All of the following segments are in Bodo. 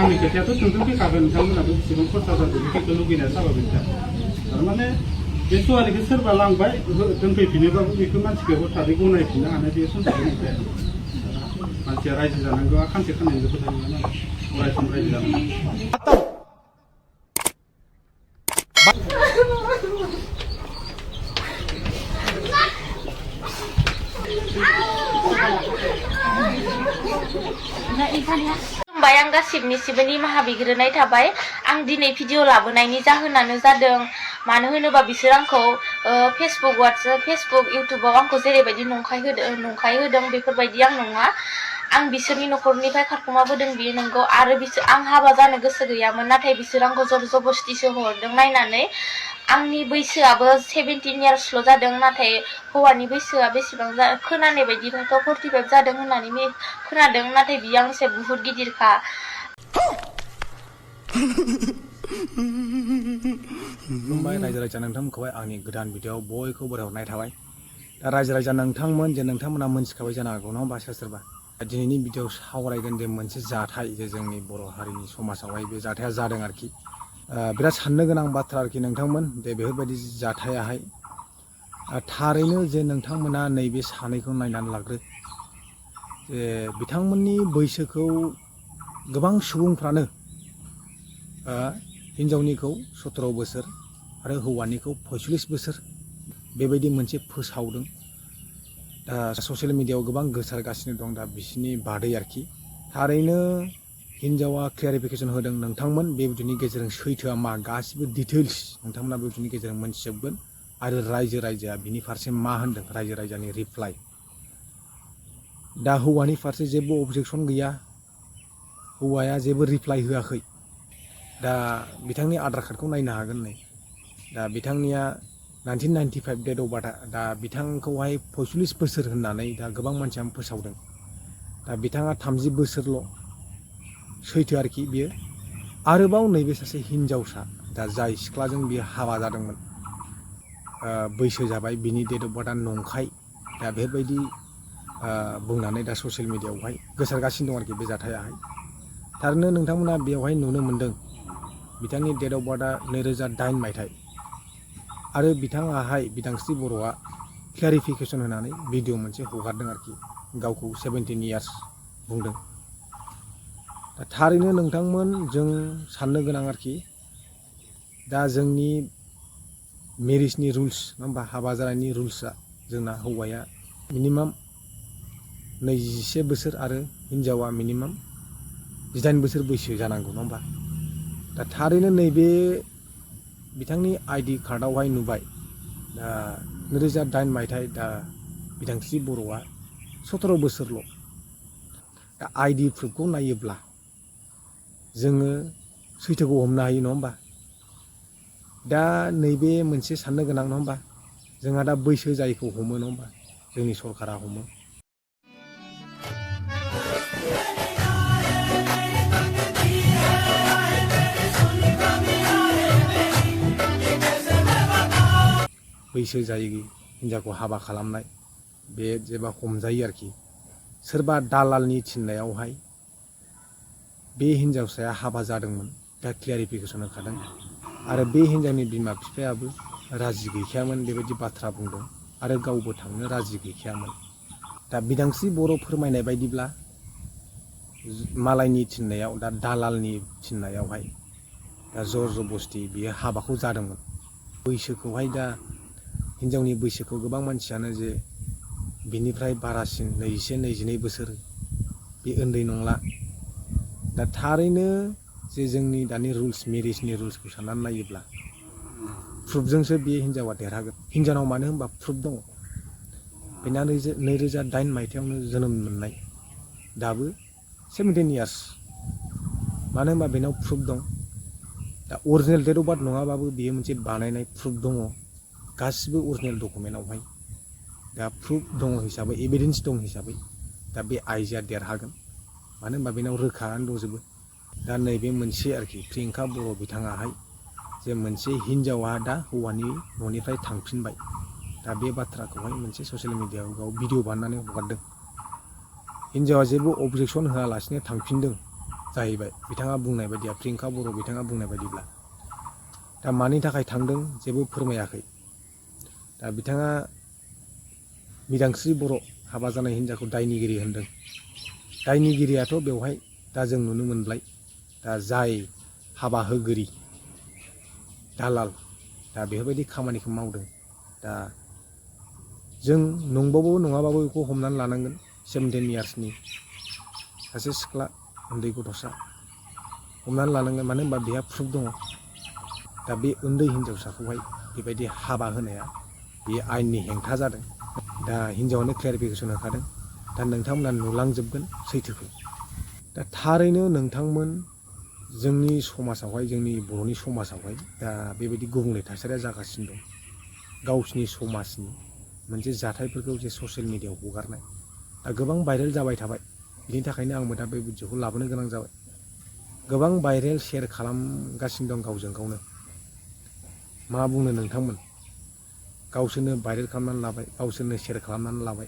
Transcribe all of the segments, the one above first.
रांनि खोथायाथ' थोंजों फैखागोन नोंथांमोनाबो बेसेबां खरसा जादों बेखौ लुगैनाया जाबा बेखौ थारमाने बे सवारिखौ सोरबा लांबाय दोनफैफिनोबाबो बेखौ मानसिखौ हथारै गनायफिननो हानाय बे सम्भब नंखाया मानसिया रायजो जानांगौआ खानसे खाननैनिल' खोथा नङा नालाय अराय सम रायजो जानांगौ खुलुमबाय आं गासिबनिसिबो निमाहा बिग्रोनाय थाबाय आं दिनै भिडिअ लाबोनायनि जाहोनानो जादों मानो होनोबा बिसोर आंखौ फेसबुक इउटुबाव आंखौ जेरैबायदि नंखाय होदों बेफोरबायदि आं नङा आं बिसोरनि न'खरनिफ्राय खारखुमाबोदों बियो नंगौ आरो आं हाबा जानो गोसो गैयामोन नाथाय बिसोर आंखौ जबरदस्तिसो हरदों नायनानै आंनि बैसोआबो 17 इयार्सल' जादों नाथाय हौवानि बैसोआ बेसेबां खोनानाय बायदिबाथ' 45 जादों होननानै खोनादों नाथाय बियो आंनिफ्राय बुहुत गिदिरखा खुलुमबाय रायजो राजा नोंथांमोनखौहाय आंनि गोदान भिडिअआव बयखौ बरायहरनाय थाबाय दा रायजो राजा नोंथांमोन जे नोंथांमोना मोनथिखाबाय जानो हागौ नङा होमबा सोरबा दिनैनि भिडिअआव सावरायगोन जे मोनसे जाथाय जे जोंनि बर' हारिनि समाजावहाय बे जाथाया जादों आरोखि बिराद साननो गोनां बाथ्रा आरोखि नोंथांमोन जे बेफोरबायदि जाथायाहाय थारैनो जे नोंथांमोना नैबे सानैखौ नायनानै लाग्रो जे बिथांमोननि बैसोखौ गोबां सुबुंफ्रानो हिन्जावनिखौ 17 बोसोर आरो हौवानिखौ 45 बोसोर बेबायदि मोनसे फोसावदों दा ससियेल मिडियायाव गोबां गोसारगासिनो दं दा बिसिनि बादै आरोखि थारैनो हिन्जावा क्लियारिफिकेसन होदों नोंथांमोन बे भिडिअनि गेजेरजों सैथोआ मा गासिबो डिटेल्स नोंथांमोना बे भिडिअनि गेजेरजों मोनथिजोबगोन आरो रायजो राजाया बिनि फारसे मा होनदों रायजो राजानि रिप्लाइ दा हौवानि फारसे जेबो अबजेक्सन गैया हौवाया जेबो रिप्लाइ होआखै दा बिथांनि आधार कार्डखौ नायनो हागोन नै दा बिथांनिया 1995 डेट अफ बार्थ दा बिथांखौहाय 45 बोसोर होननानै दा गोबां मानसियानो फोसावदों दा बिथाङा 30 बोसोरल' सैथो आरोखि बियो आरोबाव नैबे सासे हिन्जावसा दा जाय सिख्लाजों बियो हाबा जादोंमोन बैसो जाबाय बिनि डेट अफ बार्थआ नंखाय दा बेबायदि बुंनानै दा ससियेल मिडियायावहाय गोसारगासिनो दं आरोखि बे जाथायाहाय थारैनो नोंथांमोना बेवहाय नुनो मोन्दों बिथांनि डेट अफ बार्थआ 2008 मायथाइ आरो बिथाङाहाय बिदांस्रि बर'आ क्लियारिफिकेसन होनानै भिडिअ मोनसे हगारदों आरोखि गावखौ 17 इयार्स बुंदों दा थारैनो नोंथांमोन जों साननो गोनां आरोखि दा जोंनि मेरिजनि रुल्स नङा होमबा हाबा जानायनि रुल्सआ जोंना हौवाया मिनिमाम 21 बोसोर आरो हिन्जावा मिनिमाम 18 बोसोर बैसो जानांगौ नङा होमबा दा थारैनो नैबे बिथांनि आइडि कार्डआवहाय नुबाय दा 2008 मायथाइ दा बिदांस्रि बर'आ 17 बोसोरल' दा आइडि प्रुफखौ नायोब्ला जोङो सैथोखौ हमनो हायो नङा होमबा दा नैबे मोनसे साननो गोनां नङा होमबा जोंहा दा बैसो जायैखौ हमो नङा होमबा जोंनि सरकारा हमो बैसो जायै हिन्जावखौ हाबा खालामनाय बे जेबा हमजायो आरोखि सोरबा दालालनि थिननायावहाय बे हिन्जावसाया हाबा जादोंमोन दा क्लियारिफिकेसन होखादों आरो बे हिन्जावनि बिमा बिफायाबो राजि गैखायामोन बेबायदि बाथ्रा बुंदों आरो गावबो थांनो राजि गैखायामोन दा बिदांस्रि बर' फोरमायनाय बायदिब्ला मालायनि थिननायाव दा दालालनि थिननायावहाय दा जर जबस्ति बियो हाबाखौ जादोंमोन बैसोखौहाय दा हिन्जावनि बैसोखौ गोबां मानसियानो जे बिनिफ्राय बारासिन 21-22 बोसोर बे उन्दै नंला दा थारैनो जे जोंनि दानि रुल्स मेरिजनि रुल्सखौ साननानै नायोब्ला प्रुफजोंसो बे हिन्जावा देरहागोन हिन्जावनाव मानो होनबा प्रुफ दङ बेना 2008 मायथाइयावनो जोनोम मोननाय दाबो 17 इयार्स मानो होनबा बेनाव प्रुफ दं दा अरिजिनेल डेट अफ बार्थ नङाबाबो बेयो मोनसे बानायनाय प्रुफ दङ गासिबो अरिजिनेल डकुमेन्टआवहाय दा प्रुफ दङ हिसाबै एभिडेन्स दं हिसाबै दा बे आइजोआ देरहागोन मानो होनबा बेनाव रोखायानो दंजोबो दा नैबे मोनसे आरोखि प्रियंका बर' बिथाङाहाय जे मोनसे हिन्जावा दा हौवानि न'निफ्राय थांफिनबाय दा बे बाथ्राखौहाय मोनसे ससियेल मिडियायाव गाव भिडिअ बानायनानै हगारदों हिन्जावा जेबो अबजेक्सन होआलासिनो थांफिनदों जाहैबाय बिथाङा बुंनाय बायदिया प्रियंका बर' बिथाङा बुंनाय बायदिब्ला दा मानि थाखाय थांदों जेबो फोरमायाखै दा बिथाङा मिदांस्रि बर' हाबा जानाय हिन्जावखौ दायनिगिरि होनदों दायनिगिरियाथ' बेवहाय दा जों नुनो मोनबाय दा जाय हाबा होगिरि दालाल दा बेफोरबायदि खामानिखौ मावदों दा जों नंबाबो नङाबाबो बेखौ हमनानै लानांगोन 17 इयार्सनि सासे सिख्ला उन्दै गथ'सा हमनानै लानांगोन मानो होनबा बेहा प्रुफ दङ दा बे उन्दै हिन्जावसाखौहाय बेबायदि हाबा होनाया बेयो आयेननि हेंथा जादों दा हिन्जावानो क्लेरिफिकेसन होखादों दा नोंथांमोना नुलांजोबगोन सैथोखौ दा थारैनो नोंथांमोन जोंनि समाजावहाय जोंनि बर'नि समाजावहाय दा बेबायदि गुबुंले थासारिया जागासिनो दं गावसिनि समाजनि मोनसे जाथायफोरखौ जे ससियेल मिडियायाव हगारनाय दा गोबां भाइरेल जाबाय थाबाय बिनि थाखायनो आंबो दा बे भिडिअखौ लाबोनो गोनां जाबाय गोबां भाइरेल शेयार खालामगासिनो दं गावजों गावनो मा बुंनो नोंथांमोन गावसोरनो भाइरेल खालामनानै लाबाय गावसोरनो शेयार खालामनानै लाबाय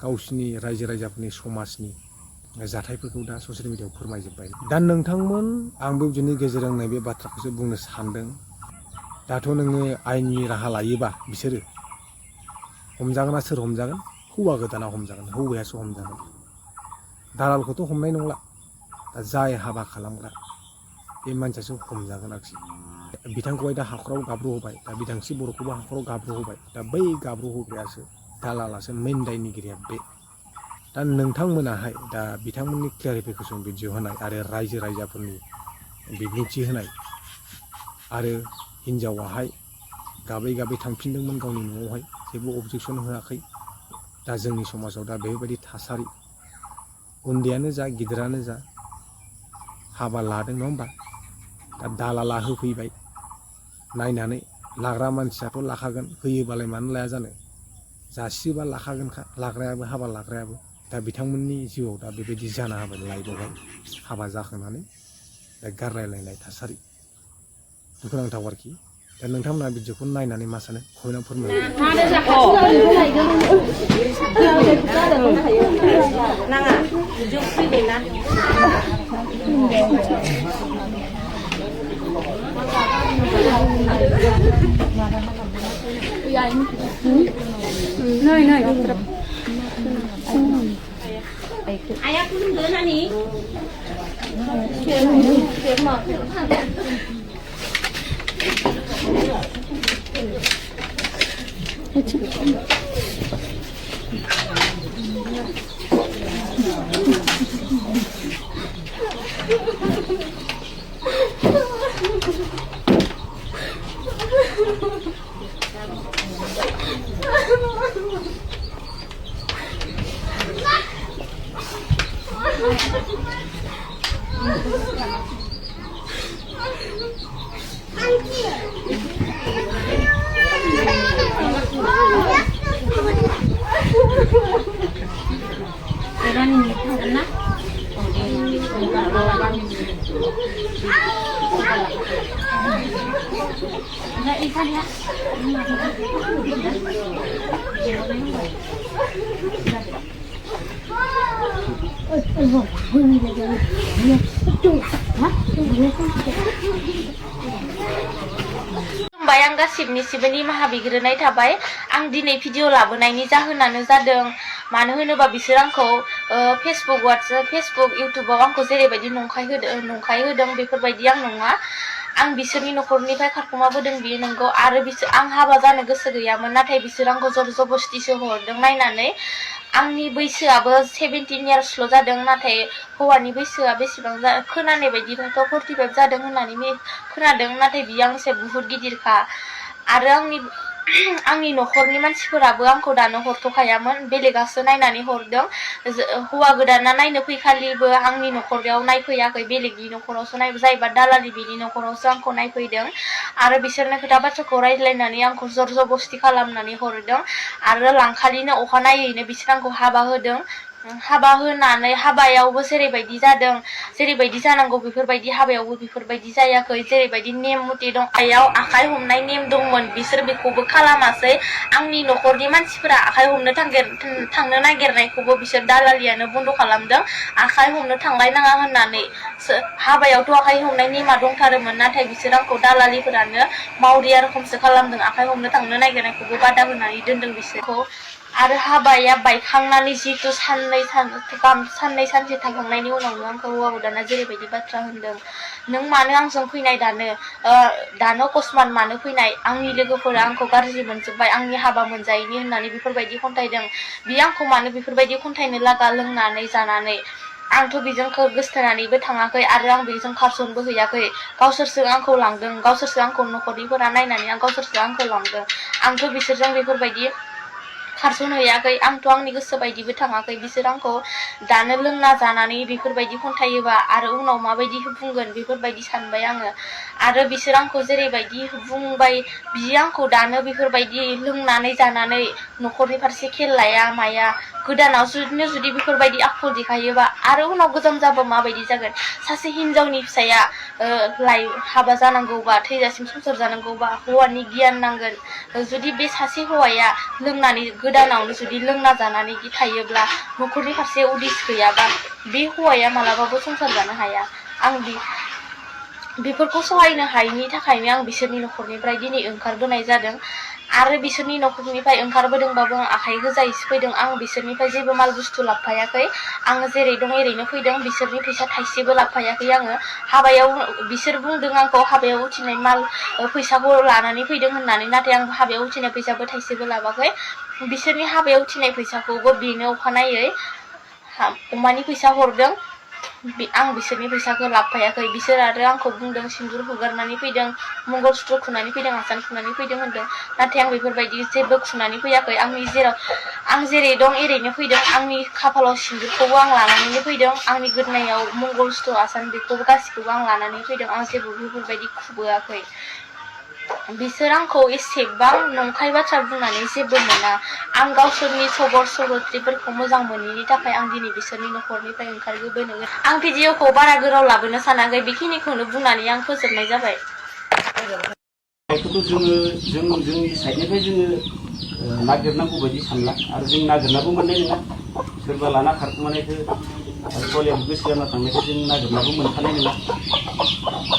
गावसिनि रायजो राजाफोरनि समाजनि जाथायफोरखौ दा ससियेल मिडियायाव फोरमायजोब्बाय दा नोंथांमोन आंबो बिनि गेजेरजों नैबे बाथ्राखौसो बुंनो सानदों दाथ' नोङो आयेननि राहा लायोबा बिसोरो हमजागोना सोर हमजागोन हौवा गोदाना हमजागोन हौवायासो हमजागोन दालालखौथ' हमनाय नंला दा जाय हाबा खालामग्रा बे मानसियासो हमजागोन आरोखि बिथांखौहाय दा हाखराव गाब्रहोबाय दा बिदांस्रि बर'खौबो हाखराव गाब्रहोबाय दा बै गाब्रहोग्रायासो दालालासो मेन दायनिगिरिया बे दा नोंथांमोनाहाय दा बिथांमोननि क्लेरिफिकेसन भिडिअ होनाय आरो रायजो राजाफोरनि बिबुंथि होनाय आरो हिन्जावाहाय गाबै गाबै थांफिनदोंमोन गावनि न'आवहाय जेबो अबजेक्सन होआखै दा जोंनि समाजाव दा बेबायदि थासारि उन्दैयानो जा गिदिरानो जा हाबा लादों नङा होमबा दा दालाला होफैबाय नायनानै लाग्रा मानसियाथ' लाखागोन होयोबालाय मानो लाया जानो जासियोबा लाखागोनखा लाग्रायाबो हाबा लाग्रायाबो दा बिथांमोननि जिउआव दा बेबायदि जाना होबाय लाइफआवहाय हाबा जाखांनानै दा गारलायलायनाय थासारि दुखुनांथाव आरोखि दा नोंथांमोना भिडिअखौ नायनानै मा सानो कमेन्टआव फोरमायनो Ayah pun enggak nih. खुलुमबाय आं गासिबनिसिबो निमाहा बिग्रोनाय थाबाय आं दिनै भिडिअ लाबोनायनि जाहोनानो जादों मानो होनोबा बिसोर आंखौ फेसबुक वाट्सएप फेसबुक इउटुबाव आंखौ जेरैबायदि नंखाय होदों बेफोरबायदि आं नङा आं बिसोरनि न'खरनिफ्राय खारखुमाबोदों बियो नंगौ आरो आं हाबा जानो गोसो गैयामोन नाथाय बिसोर आंखौ जर जबस्तिसो हरदों नायनानै आंनि बैसोआबो 17 इयार्सल' जादों नाथाय हौवानि बैसोआ बेसेबां खोनानाय बायदिबाथ' 45 जादों होननानै खोनादों नाथाय बियो आंसे बुहुत गिदिरखा आरो आंनि न'खरनि मानसिफोराबो आंखौ दानो हरथ'खायामोन बेलेगासो नायनानै हरदों हौवा गोदाना नायनो फैखालिबो आंनि न'खराव नायफैयाखै बेलेगनि न'खरावसो जायबा दालालि बिनि न'खरावसो आंखौ नायफैदों आरो बिसोरनो खोथा बाथ्राखौ रायज्लायनानै आंखौ जर जबस्ति खालामनानै हरदों आरो लांखालिनो अखानायैनो बिसोर आंखौ हाबा होदों हाबा होनानै हाबायावबो जेरैबायदि जादों जेरैबायदि जानांगौ बेफोरबायदि हाबायावबो बेफोरबायदि जायाखै जेरैबायदि नेम मथे दं आयाव आखाइ हमनाय नेम दंमोन बिसोर बेखौबो खालामासै आंनि न'खरनि मानसिफोरा आखाइ हमनो थांनो नागिरनायखौबो बिसोर दालालियानो बन्द' खालामदों आखाइ हमनो थांलायनाङा होननानै हाबायावथ' आखाइ हमनाय नेमा दंथारोमोन नाथाय बिसोर आंखौ दालालिफोरानो मावरिया रोखोमसो खालामदों आखाइ हमनो थांनो नागिरनायखौबो बादा होनानै दोनदों बिसोरखौ आरो हाबाया बायखांनानै जिहेतु साननै सानसे थांखांनायनि उनावनो आंखौ हौवा गोदाना जेरैबायदि बाथ्रा होनदों नों मानो आंजों फैनाय दानो अकस्मात मानो फैनाय आंनि लोगोफोरा आंखौ गाज्रि मोनजोब्बाय आंनि हाबा मोनजायैनि होननानै बेफोरबायदि खन्थाइदों बियो आंखौ मानो बेफोरबायदि खन्थाइनो लागा लोंनानै जानानै आंथ' बेजों गोसथोनानैबो थाङाखै आरो आं बेजों खारसनबो हैयाखै गावसोरसो आंखौ लांदों गावसोरसो आंखौ न'खरनिफोरा नायनानै गावसोरसो आंखौ लांदों आंथ' बिसोरजों बेफोरबायदि खारसनहैयाखै आंथ' आंनि गोसो बायदिबो थाङाखै बिसोर आंखौ दानो लोंना जानानै बेफोरबायदि खन्थायोबा आरो उनाव माबायदि बुंगोन बेफोरबायदि सानबाय आङो आरो बिसोर आंखौ जेरैबायदि बुंबाय बियो आंखौ दानो बेफोरबायदि लोंनानै जानानै न'खरनि फारसे खेल लाया माया गोदानाव जुदि बेफोरबायदि आखल देखायोबा आरो उनाव गोजाम जाबा माबायदि जागोन सासे हिनजावनि फिसाया हाबा जानांगौबा थैजासिम संसार जानांगौबा हौवानि गियान नांगोन जुदि बे सासे हौवाया लोंनानै गोदानावनो जुदि लोंना जानानै थायोब्ला न'खरनि फारसे उदिस गैयाबा बे हौवाया मालाबाबो संसार जानो हाया आं बेफोरखौ सहायनो हायैनि थाखायनो आं बिसोरनि न'खरनिफ्राय दिनै ओंखारबोनाय जादों आरो बिसोरनि न'खरनिफ्राय ओंखारबोदोंबाबो आं आखाइ गोजायैसो फैदों आं बिसोरनिफ्राय जेबो माल बुस्थु लाबोफायाखै आङो जेरै दं एरैनो फैदों बिसोरनि फैसा थाइसेबो लाबोफायाखै आङो हाबायाव बिसोर बुंदों आंखौ हाबायाव उथिनाय माल फैसाखौ लानानै फैदों होननानै नाथाय आं हाबायाव उथिनाय फैसाबो थाइसेबो लाबाखै बिसोरनि हाबायाव उथिनाय फैसाखौबो बेनो अखानायै अमानि फैसा हरदों आं बिसोरनि फैसाखौ लाबोफायाखै बिसोर आरो आंखौ बुंदों सिन्दुर हुगारनानै फैदों मंगलसूत्र खुनानै फैदों आसान खुनानै फैदों होनदों नाथाय आं बेफोरबायदि जेबो खुनानै फैयाखै आं जेरै दं एरैनो फैदों आंनि खाफालाव सिन्दुरखौबो आं लानानैनो फैदों आंनि गोदनायाव मंगलसूत्र आसान बेखौबो गासिखौबो आं लानानै फैदों आं जेबो बेफोरबायदि खुबोआखै बिसोर आंखौ एसेबां नंखाय बाथ्रा बुंनानै जेबो मोना आं गावसोरनि सबर सल'त्रिफोरखौ मोजां मोनैनि थाखाय आं दिनै बिसोरनि न'खरनिफ्राय ओंखारबोनो आं भिडिअखौ बारा गोलाव लाबोनो सानाखै बेखिनिखौनो बुंनानै आं फोजोबनाय जाबाय बेखौथ' जोंनि साइडनिफ्राय जोङो नागिरनांगौ बायदि सानला आरो जों नागिरनाबो मोननाय नङा सोरबा लाना खारखुमानायखौ आरो गलियाव गोसो जाना थांनायखौ जों नागिरनाबो मोनखानाय नङा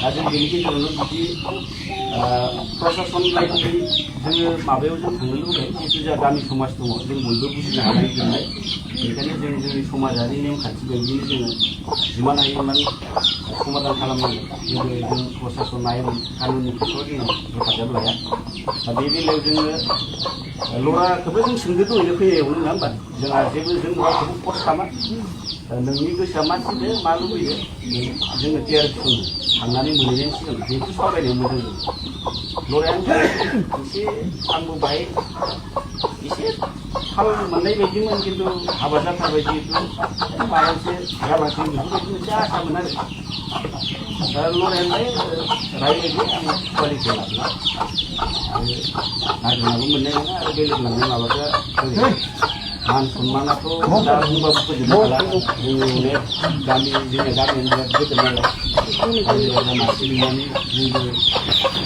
दा जों बेनि गेजेरावनो जुदि प्रसासन बायदि जोङो माबायाव जों थांनो लुबैयो जिहेतु जोंहा गामि समाज दङ जों बयबो बुजिनो हानाय जोंनाय बेनिखायनो जों जोंनि समाजारि नेमखान्थि बायदिनो जोङो जिमान हायो इमान समाधान खालामनांगोन जेरै जों प्रसासन आयेन कानुननि खेथ्रआव जोङो हेफाजाब लाया दा बे बेलायाव जोङो लराखौबो जों सोंदो दहैनो फैनायावनो नङा होमबा जोंहा जेबो जों रावखौबो फर्स खालामा नोंनि गोसोआ मा थिनदो मा लुबैयो जोङो थियारि खालामो थांनानै मोनहैनायनि सिगां बेखौ सावरायनायाव मोजां जायो लरायानो एसे आंबो बाहाय एसे थाल मोननाय बायदिमोन खिन्थु हाबा जाथारबाय जिहेतु माबा मोनसे जाबासो बेफोरबायदि मोनसे आसामोन आरो दा लरायालाय रायलायदो आं कुवालिटि लाबोला आरो नागिरनाबो मोननाय नङा आरो बेलेग लांनाय माबाफ्रा मान सन्मानाथ' दा बुंबाबो फोजोबनो हाला जोंनि अनेक जोंनिया गामियानो बिराद गेदेर नालाय रायजो मानसि लिंनानै जोंबो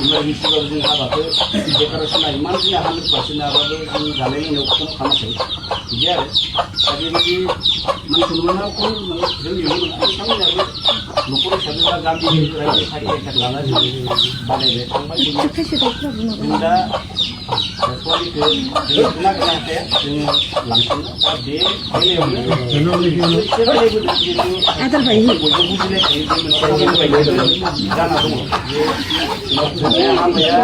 इमारजेन्सिबाबो जों हाबाखौ डेक'रेसना इमान जोंना 100% हाबाबो जों जानाय लोंनायाव खम खालामसै बिदि आरो दा बेबायदि मान सन्माना खम जोंनियावबो नङा बिथांमोनाबो न'खर हिसाबै बा गामि रायजो सारि सारि लानानै जों बानायबाय थांबाय जों दा कुवालिटिखौ जों नागिरनो हाखाया जोङो लांफिनो दा बे बेलायावनो एसे रायलायबोदों जिहेतु बयबो बुजिलायखायो बे मोनसे खामानि बायदिबो जाना दङ बे हाबाया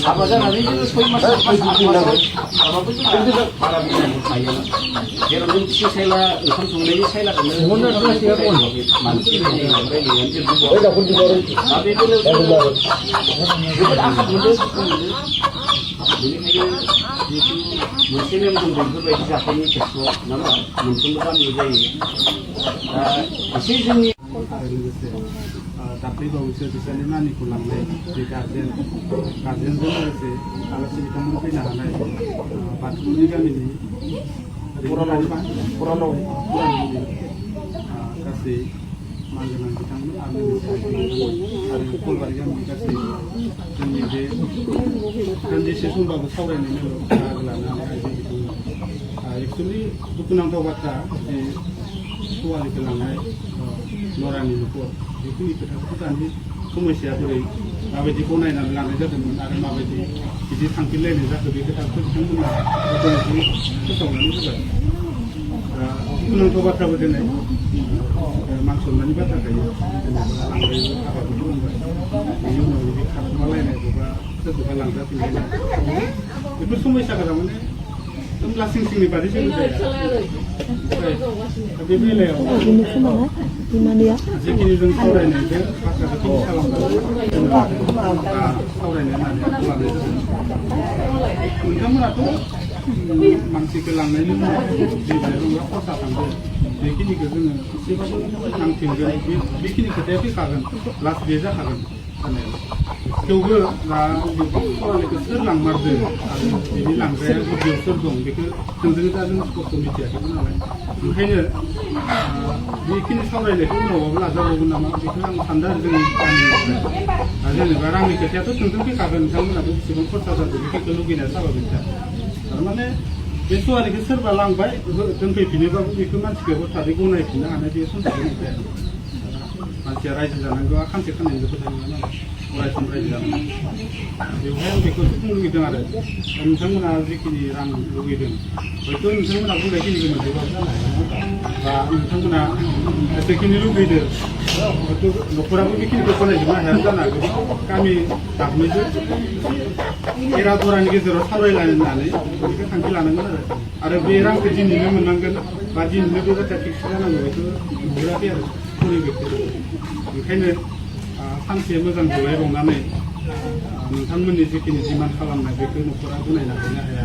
हाबा जानानै जोङो 6 मास 8 मास हाबाबो जोंहा बारा बुजायनो हायोमोन जेराव जों फिसा सायला ओंखाम संनायनि सायलाखौनो मानसि रायलायनानै जों बुंबाय दा बे बेलायाव जोबोद आघात मोनदों बेनिखायनो जिहेतु मोनसे नेम दं बेफोरबायदि जाथायनि खेथ्रआव नङा होमबा मोनफ्रोमबो गामियाव जायो दा एसे जोंनि आरो लोगोसे दाख्लै बावैसो बिसोरनि नानिखौ लांनाय जे गार्जेनजों लोगोसे आलासि बिथांमोन फैनो हानाय बाथौनि गामिनि गासै मानगोनां बिथांमोन आरो आरो कलबारि गामिनि गासै जोंनि बे दान्दिसे समबाबो सावरायनायनि बाहागो लानानै आइजो बिथांमोन एक्सुवेलि दुखुनांथाव बाथ्रा जे सवालिखौ लांनाय नरानि न'खर बेखिनि खोथाखौ दानि समस्याया बोरै माबायदि गनायनानै लानाय जादोंमोन आरो माबायदि बिदि थांफिनलायनाय जाखो बे खोथाखौ बिथांमोना फोसावनानै होबाय दुखुनांथाव बाथ्राबो दिनै मान सन्माननि बाथ्रा थायो जेनेबा हाबाखौ बुंबाय बेनि उनाव बिदि खारखुमालायनाय बबा सोरखौबा लांजाफिनलायनाय बेफोर समस्याखौ थारमाने होमब्ला सिं सिंनि बादै जेबो जाया बे बेलायाव जिखिनि जों सावरायनायजों बाथ्राखौ फिक्स खालामनानै सावरायनो होननानै आखायाव लानाय जादों नोंथांमोनाथ' मानसिखौ लांनायनि उनाव जि माइरंआ खरसा थांगोन बेखिनिखौ जोङो एसेबाबो नांफिनगोन बेखिनि खोथाया फैखागोन लास्ट बे जाखागोन थेवबो दा सवालिखौ सोर लांमारदों आरो बिनि लांग्राया गुदियाव सोर दं बेखौ थोंजोङै दा जों स्पष्ट मिथियाखैमोन नालाय ओंखायनो बेखिनि सावरायनायखौ उनावबाबो लाजाबावगोन नामा बेखौ आं सानदों आरो जोंनि गामिनिफ्राय जेनेबा रांनि खोथायाथ' थोंजों फैखागोन नोंथांमोनाबो बेसेबां खरसा जादों बेखौ लुगैनाया जाबा खोथा थारमाने बे सवालिखौ सोरबा लांबाय दोनफैफिनोबाबो बेखौ मानसिखौ हथादै गनायफिननो हानाय बे समखौ नुबाय मानसिया रायजो जानांगौआ खानसे खाननैनिल' खोथा नङा नालाय अरायसम रायजो जानांगौ बेवहाय आं बेखौसो बुंनो लुगैदों आरो नोंथांमोना जिखिनि रां लुगैदों हयथ' नोंथांमोना बुंनायखिनिखौ मोनजोबाबो जानो हाया बा नोंथांमोना जेखिनि लुगैदों हयथ' न'खराबो बेखिनिखौ गनायजोबनो हाया जानो हागौ गामि दाबनैजों एरा दरानि गेजेराव सावरायलायनानै बेखौ थांखि लानांगोन आरो बे रांखौ दिनैनो मोननांगोन बा दिनैनो बे बाथ्राया फिक्स जानांगौ बेखौ नुहुराखै आरो परिबेखखौ ओंखायनो सानसे मोजां जलायबावनानै नोंथांमोननि जिखिनि डिमान्ड खालामनाय बेखौ न'खरा गनायना होनो हाया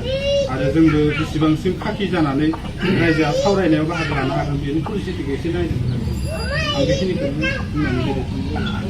आरो जोंबो बेसेबांसिम खाखि जानानै रायजोआ सावरायनायाव बाहागो लानो हागोन बेनि पलिसिटिखौ एसे नायनो हागोन आं बेखिनिखौनो बुंनानै